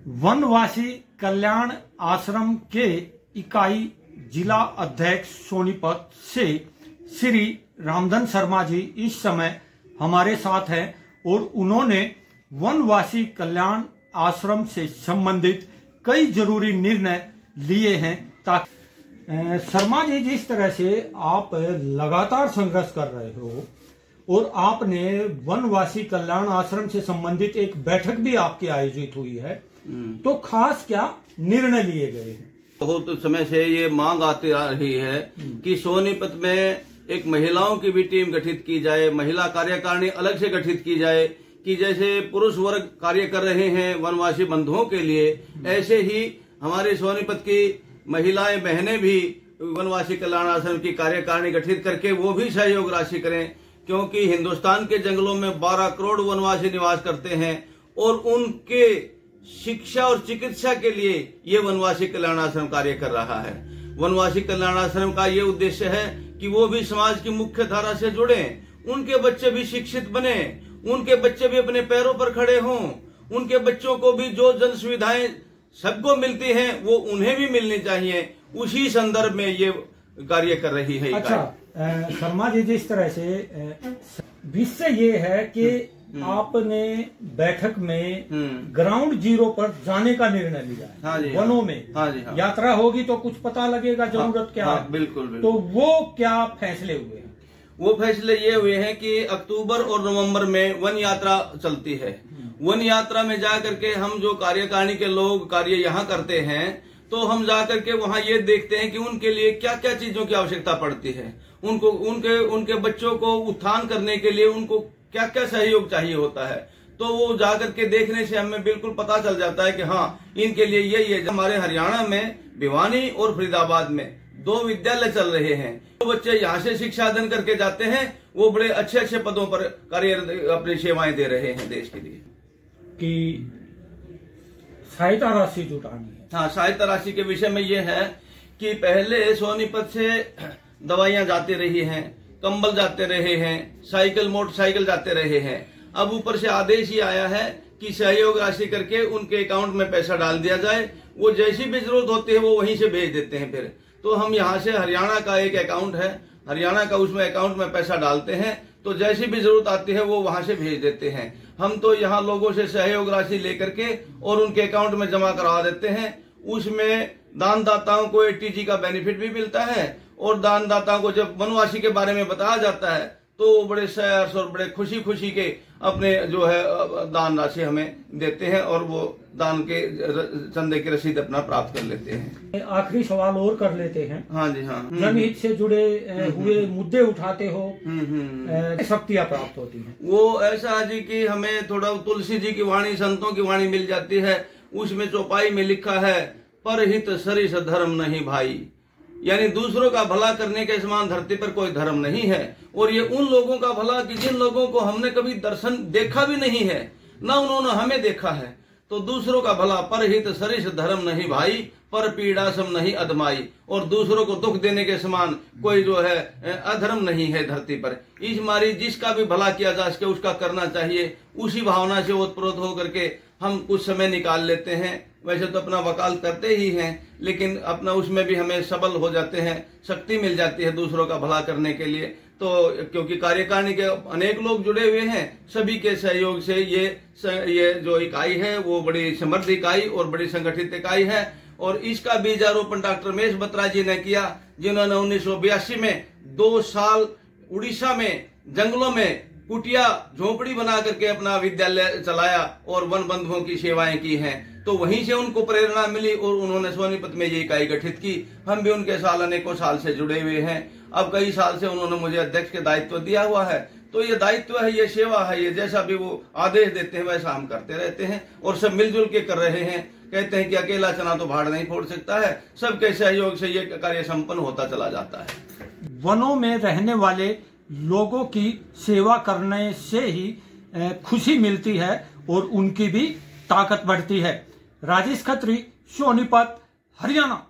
वनवासी कल्याण आश्रम के इकाई जिला अध्यक्ष सोनीपत से श्री रामधन शर्मा जी इस समय हमारे साथ हैं और उन्होंने वनवासी कल्याण आश्रम से संबंधित कई जरूरी निर्णय लिए हैं ताकि शर्मा जी, जिस तरह से आप लगातार संघर्ष कर रहे हो और आपने वनवासी कल्याण आश्रम से संबंधित एक बैठक भी आपकी आयोजित हुई है, तो खास क्या निर्णय लिए गए हैं? बहुत समय से ये मांग आती आ रही है कि सोनीपत में एक महिलाओं की भी टीम गठित की जाए, महिला कार्यकारिणी अलग से गठित की जाए कि जैसे पुरुष वर्ग कार्य कर रहे हैं वनवासी बंधुओं के लिए, ऐसे ही हमारे सोनीपत की महिलाएं बहनें भी वनवासी कल्याण आश्रम की कार्यकारिणी गठित करके वो भी सहयोग राशि करें, क्योंकि हिंदुस्तान के जंगलों में 12 करोड़ वनवासी निवास करते हैं और उनके शिक्षा और चिकित्सा के लिए ये वनवासी कल्याण आश्रम कार्य कर रहा है। वनवासी कल्याण आश्रम का ये उद्देश्य है कि वो भी समाज की मुख्य धारा से जुड़े, उनके बच्चे भी शिक्षित बने, उनके बच्चे भी अपने पैरों पर खड़े हों, उनके बच्चों को भी जो जन सुविधाएं सबको मिलती हैं वो उन्हें भी मिलनी चाहिए। उसी संदर्भ में ये कार्य कर रही है। अच्छा शर्मा जी, जिस तरह से विषय ये है कि आपने बैठक में ग्राउंड जीरो पर जाने का निर्णय लिया है। हाँ जी, वनों में हाँ जी, हाँ। यात्रा होगी तो कुछ पता लगेगा जरूरत क्या है। बिल्कुल, बिल्कुल। तो वो क्या फैसले हुए हैं? वो फैसले ये हुए हैं कि अक्टूबर और नवंबर में वन यात्रा चलती है। वन यात्रा में जा करके हम जो कार्यकारिणी के लोग कार्य यहाँ करते हैं, तो हम जा करके वहाँ ये देखते हैं कि उनके लिए क्या क्या चीजों की आवश्यकता पड़ती है, उनको उनके बच्चों को उत्थान करने के लिए उनको क्या क्या सहयोग चाहिए होता है। तो वो जाकर के देखने से हमें बिल्कुल पता चल जाता है कि हाँ, इनके लिए ये हमारे हरियाणा में भिवानी और फरीदाबाद में 2 विद्यालय चल रहे हैं। जो बच्चे यहाँ से शिक्षा अध्ययन करके जाते हैं वो बड़े अच्छे अच्छे पदों पर कार्य अपनी सेवाएं दे रहे हैं देश के लिए। कि सहायता राशि जुटानी है। हाँ, सहायता राशि के विषय में ये है कि पहले सोनीपत से दवाइयां जाती रही हैं, कंबल जाते रहे हैं, साइकिल मोटरसाइकिल जाते रहे हैं। अब ऊपर से आदेश ही आया है कि सहयोग राशि करके उनके अकाउंट में पैसा डाल दिया जाए, वो जैसी भी जरूरत होती है वो वहीं से भेज देते हैं। फिर तो हम यहाँ से हरियाणा का एक अकाउंट है, हरियाणा का उसमें अकाउंट में पैसा डालते हैं, तो जैसी भी जरूरत आती है वो वहां से भेज देते हैं। हम तो यहाँ लोगों से सहयोग राशि लेकर के और उनके अकाउंट में जमा करवा देते हैं। उसमें दानदाताओं को एटीजी का बेनिफिट भी मिलता है और दानदाताओं को जब वनवासी के बारे में बताया जाता है तो वो बड़े सहर्ष और बड़े खुशी खुशी के अपने जो है दान राशि हमें देते हैं और वो दान के चंदे की रसीद अपना प्राप्त कर लेते हैं। आखिरी सवाल और कर लेते हैं। हाँ जी, हाँ। जनहित से जुड़े हुए मुद्दे उठाते हो, शक्तियाँ प्राप्त होती हैं। वो ऐसा है जी कि हमें थोड़ा तुलसी जी की वाणी, संतों की वाणी मिल जाती है। उसमें चौपाई में लिखा है, परहित सरिस धर्म नहीं भाई, यानी दूसरों का भला करने के समान धरती पर कोई धर्म नहीं है। और ये उन लोगों का भला कि जिन लोगों को हमने कभी दर्शन देखा भी नहीं है, ना उन्होंने हमें देखा है। तो दूसरों का भला, परहित सरिस धर्म नहीं भाई, पर पीड़ा सम नहीं अदमाई, और दूसरों को दुख देने के समान कोई जो है अधर्म नहीं है धरती पर। इस मारी जिसका भी भला किया जा सके उसका करना चाहिए। उसी भावना से ओतप्रोत होकर के हम कुछ समय निकाल लेते हैं। वैसे तो अपना वकालत करते ही हैं, लेकिन अपना उसमें भी हमें सबल हो जाते हैं, शक्ति मिल जाती है दूसरों का भला करने के लिए। तो क्योंकि कार्यकारिणी के अनेक लोग जुड़े हुए हैं, सभी के सहयोग से ये जो इकाई है वो बड़ी समृद्ध इकाई और बड़ी संगठित इकाई है। और इसका बीजारोपण डॉक्टर रमेश बत्रा जी ने किया, जिन्होंने 1982 में 2 साल उड़ीसा में जंगलों में कुटिया झोपड़ी बना करके अपना विद्यालय चलाया और वन बंधुओं की सेवाएं की हैं। तो वहीं से उनको प्रेरणा मिली और उन्होंने सोनीपत में ये इकाई गठित की। हम भी उनके साल अनेकों साल से जुड़े हुए हैं। अब कई साल से उन्होंने मुझे अध्यक्ष के दायित्व दिया हुआ है। तो ये दायित्व है, ये सेवा है, ये जैसा भी वो आदेश देते हैं वैसा हम करते रहते हैं और सब मिलजुल के कर रहे हैं। कहते हैं कि अकेला चना तो भाड़ नहीं फोड़ सकता है, सबके सहयोग से ये कार्य संपन्न होता चला जाता है। वनों में रहने वाले लोगों की सेवा करने से ही खुशी मिलती है और उनकी भी ताकत बढ़ती है। राजेश खत्री, सोनीपत, हरियाणा।